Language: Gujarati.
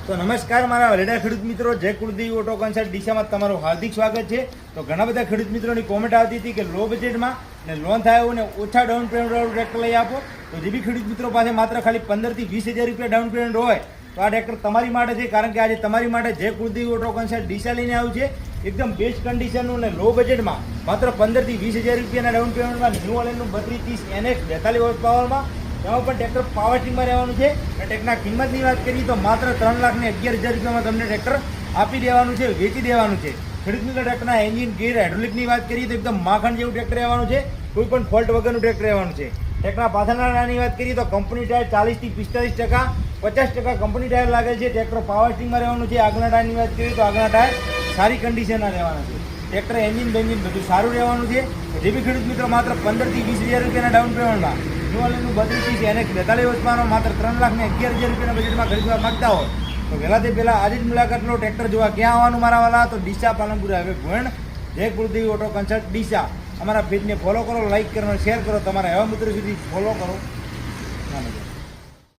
તો નમસ્કાર મારા વેલેડા ખેડૂત મિત્રો, જય કુળદેવી ઓટો કન્સલ્ટ ડીસામાં તમારું હાર્દિક સ્વાગત છે। તો ઘણા બધા ખેડૂત મિત્રોની કોમેન્ટ આવતી હતી કે લો બજેટમાં ને લોન થાય એવું ને ઓછા ડાઉન પેમેન્ટવાળું ટ્રેક્ટર લઈ આપો। તો જે બી ખેડૂત મિત્રો પાસે માત્ર ખાલી 15 થી 20 હજાર રૂપિયા ડાઉન પેમેન્ટ હોય તો આ ટ્રેક્ટર તમારી માટે છે, કારણ કે આજે તમારી માટે જય કુળદેવી ઓટો કન્સલ્ટ ડીસા લઈને આવ્યું છે એકદમ બેસ્ટ કન્ડિશનનું ને લો બજેટમાં માત્ર 15 થી 20 હજાર રૂપિયાના ડાઉન પેમેન્ટમાં ન્યૂ ઓલેન્ડનું 3230 NX 42 હોર્સ પાવરમાં એમાં પણ ટ્રેક્ટર પાવર સ્ટીમમાં રહેવાનું છે। અને ટ્રેક્ટરના કિંમતની વાત કરીએ તો માત્ર 3,11,000 રૂપિયામાં તમને ટ્રેક્ટર આપી દેવાનું છે, વેચી દેવાનું છે। ખેડૂત મિત્રો ટ્રેક્ટરના એન્જિન ગેર હાઇડ્રોલિકની વાત કરીએ તો એકદમ માખણ જેવું ટ્રેક્ટર રહેવાનું છે, કોઈ પણ ફોલ્ટ વગરનું ટ્રેક્ટર રહેવાનું છે। ટ્રેક્ટરના પાછળના ટાયરની વાત કરીએ તો કંપની ટાયર 40 થી 45%, 50% કંપની ટાયર લાગેલ છે। ટ્રેક્ટર પાવર સ્ટીમમાં રહેવાનું છે। આગળના ટાયરની વાત કરીએ તો આગળના ટાયર સારી કન્ડિશનના રહેવાના છે। ટ્રેક્ટર એન્જિન બેન્જિન બધું સારું રહેવાનું છે। જે બી ખેડૂત મિત્રો માત્ર 15 થી 20 હજાર રૂપિયાના ડાઉન પેમેન્ટમાં ન્યૂ 3230 NX 42 હોર્સપાવરનો માત્ર 3,11,000 રૂપિયાના બજેટમાં ખરીદવા માંગતા હોય તો વહેલાથી પહેલાં આજે જ મુલાકાત લો। ટ્રેક્ટર જોવા ક્યાં આવવાનું મારા વાલા? તો ડીસા પાલનપુર હાઈવે ભુવન, જય કુળદેવી ઓટો કન્સલ્ટ ડીસા। અમારા પેજને ફોલો કરો, લાઇક કરો, શેર કરો, તમારા એવા મિત્રો સુધી ફોલો કરો।